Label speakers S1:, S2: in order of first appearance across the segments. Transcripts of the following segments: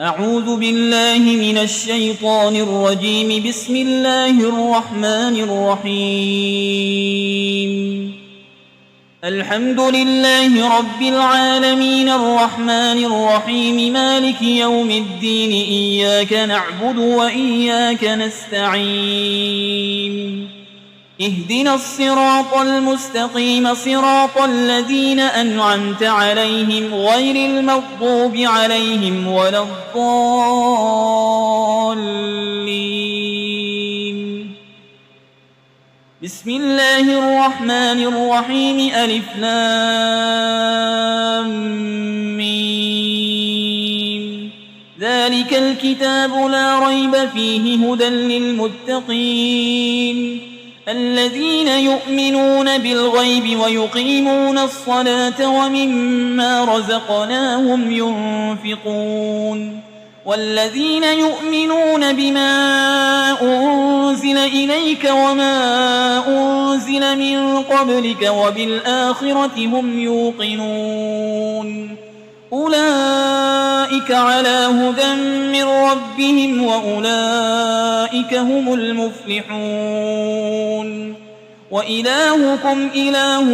S1: أعوذ بالله من الشيطان الرجيم. بسم الله الرحمن الرحيم. الحمد لله رب العالمين الرحمن الرحيم مالك يوم الدين. إياك نعبد وإياك نستعين. اهدنا الصراط المستقيم صراط الذين أنعمت عليهم غير المغضوب عليهم ولا الضالين. بسم الله الرحمن الرحيم. ألف لام ميم. ذلك الكتاب لا ريب فيه هدى للمتقين الذين يؤمنون بالغيب ويقيمون الصلاة ومما رزقناهم ينفقون والذين يؤمنون بما أنزل إليك وما أنزل من قبلك وبالآخرة هم يوقنون أولئك على هدى من ربهم وأولئك هم المفلحون. وإلهكم إله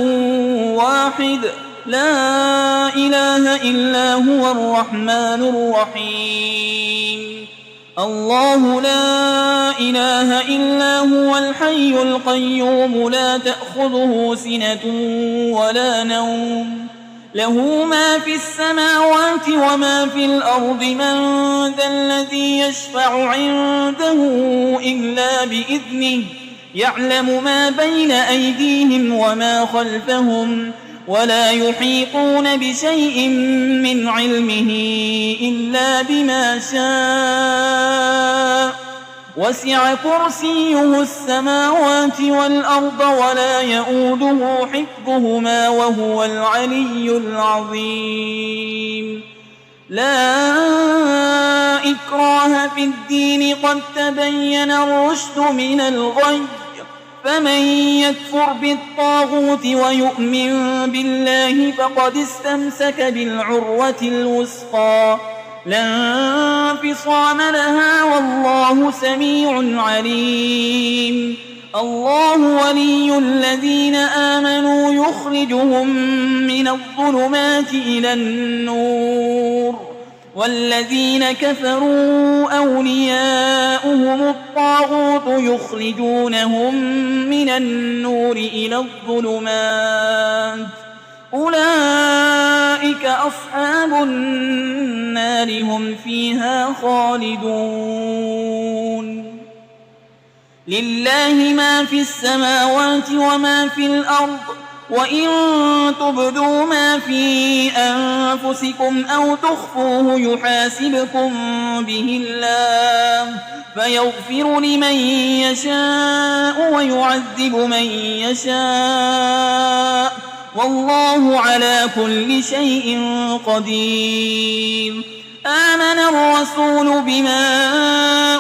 S1: واحد لا إله إلا هو الرحمن الرحيم. الله لا إله إلا هو الحي القيوم لا تأخذه سنة ولا نوم له ما في السماوات وما في الأرض. من ذا الذي يشفع عنده إلا بإذنه يعلم ما بين أيديهم وما خلفهم ولا يحيطون بشيء من علمه إلا بما شاء. وسع كرسيه السماوات والأرض ولا يؤوده حفظهما وهو العلي العظيم. لا إكراه في الدين قد تبين الرشد من الغي. فمن يكفر بالطاغوت ويؤمن بالله فقد استمسك بالعروة الوثقى لا انفصام لها والله سميع عليم. الله ولي الذين آمنوا يخرجهم من الظلمات إلى النور والذين كفروا أولياؤهم الطاغوت يخرجونهم من النور إلى الظلمات أولئك أصحاب النار هم فيها خالدون. لله ما في السماوات وما في الأرض وإن تبدوا ما في أنفسكم أو تخفوه يحاسبكم به الله فيغفر لمن يشاء ويعذب من يشاء والله على كل شيء قدير. آمن الرسول بما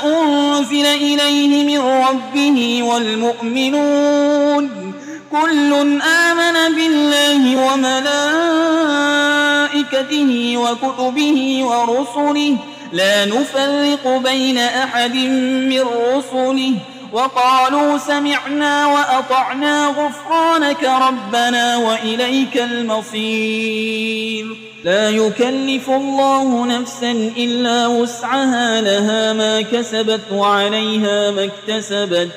S1: أنزل إليه من ربه والمؤمنون كل آمن بالله وملائكته وكتبه ورسله لا نفرق بين أحد من رسله وقالوا سمعنا وأطعنا غفرانك ربنا وإليك المصير. لا يكلف الله نفسا إلا وسعها لها ما كسبت وعليها ما اكتسبت.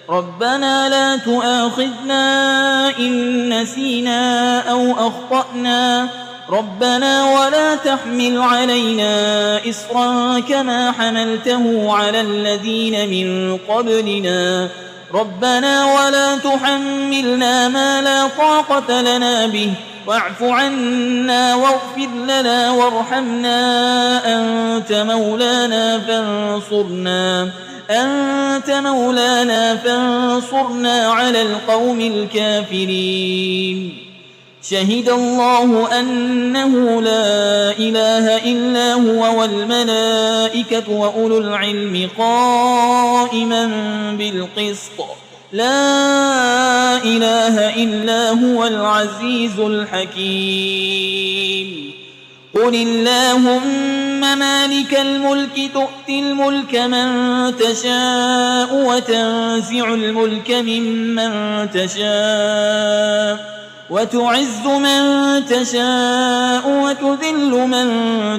S1: ربنا لا تؤاخذنا إن نسينا أو أخطأنا ربنا ولا تحمل علينا إصرا كما حملته على الذين من قبلنا ربنا ولا تحملنا ما لا طاقة لنا به واعف عنا واغفر لنا وارحمنا أنت مولانا فانصرنا على القوم الكافرين. شهد الله أنه لا إله إلا هو والملائكة وأولو العلم قائما بالقسط لا إله إلا هو العزيز الحكيم. قل اللهم مالك الملك تؤتي الملك من تشاء وتنزع الملك ممن تشاء وتعز من تشاء وتذل من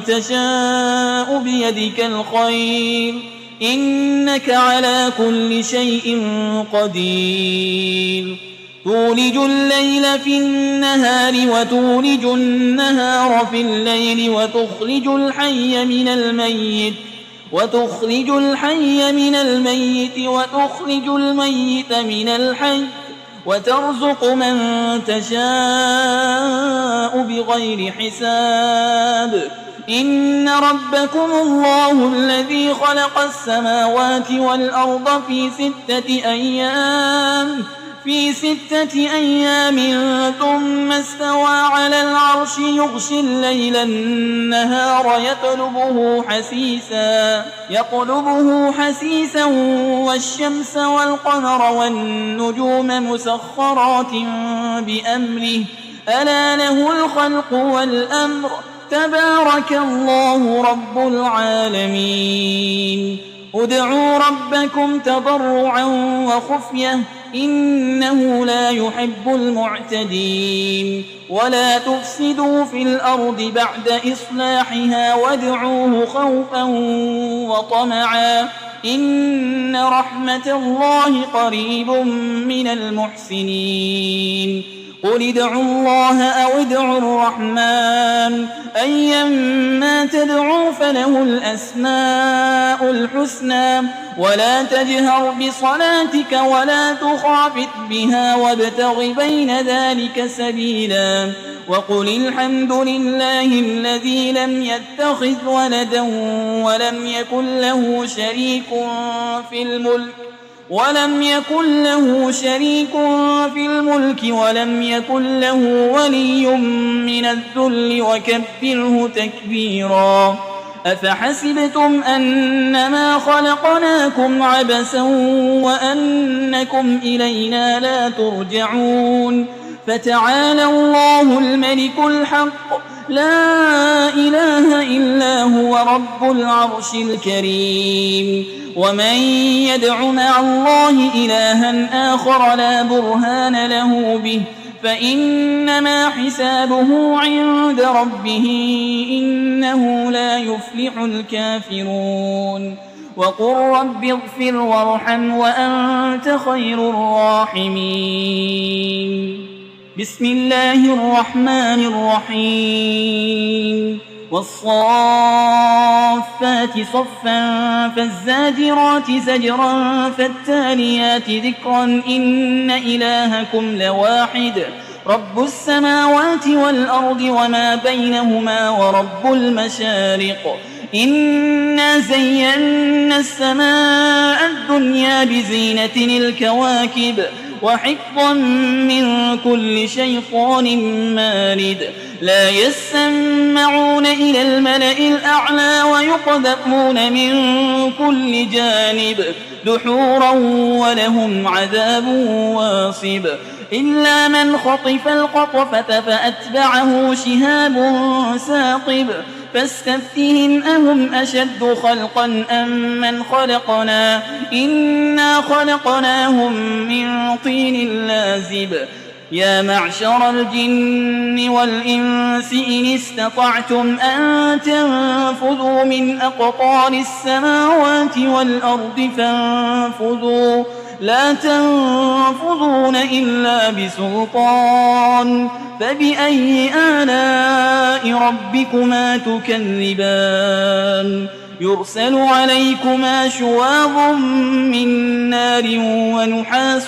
S1: تشاء بيدك الخير إنك على كل شيء قدير تولج الليل في النهار وتولج النهار في الليل وتخرج الحي من الميت وتخرج الميت من الحي وترزق من تشاء بغير حساب إن ربكم الله الذي خلق السماوات والأرض في 6 أيام ثم استوى على العرش يغشي الليل النهار يطلبه حسيسا والشمس والقمر والنجوم مسخرات بأمره ألا له الخلق والأمر تبارك الله رب العالمين ادعوا ربكم تضرعا وخفية إنه لا يحب المعتدين ولا تفسدوا في الأرض بعد إصلاحها وادعوه خوفا وطمعا إن رحمة الله قريب من المحسنين قل ادعوا الله أو ادعوا الرحمن أيما تدعوا فله الأسماء الحسنى ولا تجهر بصلاتك ولا تخافت بها وابتغ بين ذلك سبيلا وقل الحمد لله الذي لم يتخذ ولدا ولم يكن له شريك في الملك ولم يكن له ولي من الذل وكبره تكبيرا أفحسبتم أنما خلقناكم عبثا وأنكم إلينا لا ترجعون فتعالى الله الملك الحق لا إله إلا هو رب العرش الكريم ومن يدع مع الله إلها آخر لا برهان له به فإنما حسابه عند ربه إنه لا يفلح الكافرون وقل رب اغفر وارحم وأنت خير الراحمين بسم الله الرحمن الرحيم والصافات صفا فالزاجرات زجرا فالتاليات ذكرا إن إلهكم لواحد رب السماوات والأرض وما بينهما ورب المشارق إنا زينا السماء الدنيا بزينة الكواكب وحفظا من كل شيطان مارد لا يسمعون إلى الملأ الأعلى ويقذفون من كل جانب دحورا ولهم عذاب واصب إلا من خطف الخطفة فأتبعه شهاب ثاقب فاستفتهم أهم أشد خلقا أم من خلقنا إنا خلقناهم من طين لازب يا معشر الجن والإنس إن استطعتم أن تنفذوا من أقطار السماوات والأرض فانفذوا لا تنفذون إلا بسلطان فبأي آلاء ربكما تكذبان يرسل عليكما شواظ من نار ونحاس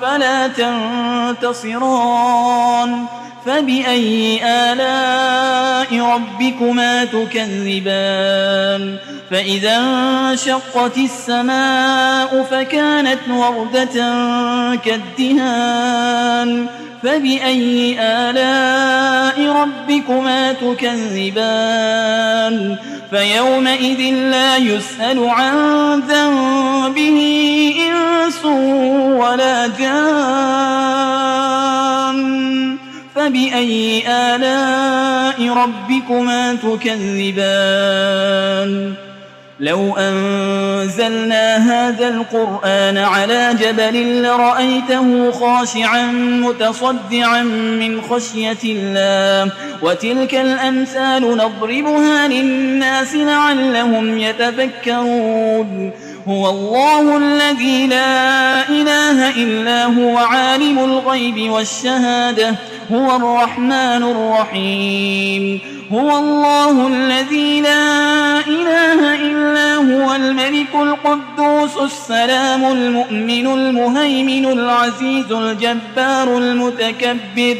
S1: فلا تنتصران فبأي آلاء ربكما تكذبان فإذا انشقت السماء فكانت وردة كالدهان فبأي آلاء ربكما تكذبان فيومئذ لا يسأل عن ذنبه إنس ولا جان فبأي آلاء ربكما تكذبان لو أنزلنا هذا القرآن على جبل لرأيته خاشعا متصدعا من خشية الله وتلك الأمثال نضربها للناس لعلهم يتفكرون هو الله الذي لا إله إلا هو عالم الغيب والشهادة هو الرحمن الرحيم هو الله الذي لا إله إلا هو الملك القدوس السلام المؤمن المهيمن العزيز الجبار المتكبر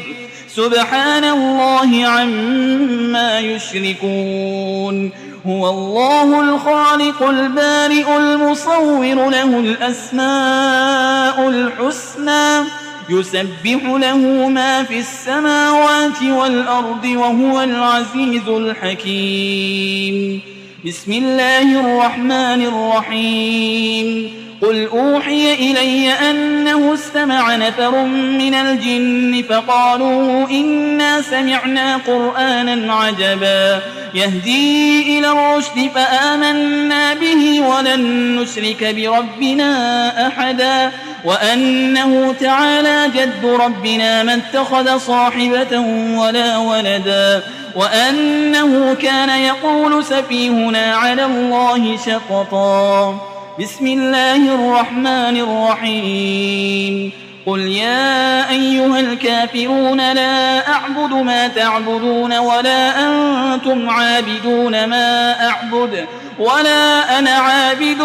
S1: سبحان الله عما يشركون هو الله الخالق البارئ المصور له الأسماء الحسنى يسبح له ما في السماوات والأرض وهو العزيز الحكيم بسم الله الرحمن الرحيم قل أوحي إلي أنه استمع نفر من الجن فقالوا إنا سمعنا قرآنا عجبا يهدي إلى الرشد فآمنا به ولن نشرك بربنا أحدا وأنه تعالى جد ربنا ما اتخذ صاحبة ولا ولدا وأنه كان يقول سفيهنا على الله شططا بسم الله الرحمن الرحيم قل يا أيها الكافرون لا أعبد ما تعبدون ولا أنتم عابدون ما أعبد ولا أنا عابد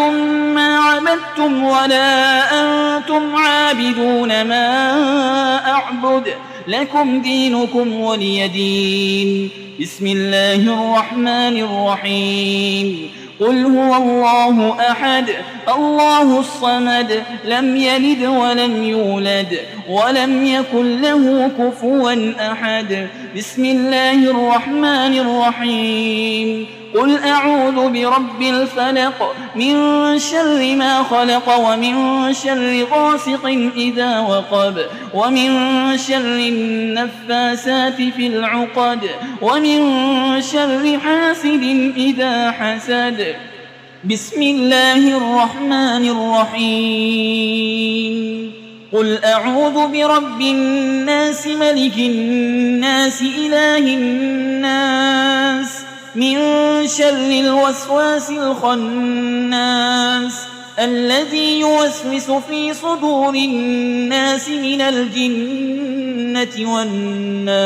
S1: ما عبدتم ولا أنتم عابدون ما أعبد لكم دينكم ولي دين بسم الله الرحمن الرحيم قل هو الله أحد الله الصمد لم يلد ولم يولد ولم يكن له كفوا أحد بسم الله الرحمن الرحيم قل أعوذ برب الفلق من شر ما خلق ومن شر غاسق إذا وقب ومن شر النفاسات في العقد ومن شر حاسد إذا حسد بسم الله الرحمن الرحيم قل أعوذ برب الناس ملك الناس إله الناس من شر الوسواس الخناس الذي يوسوس في صدور الناس من الجنة والناس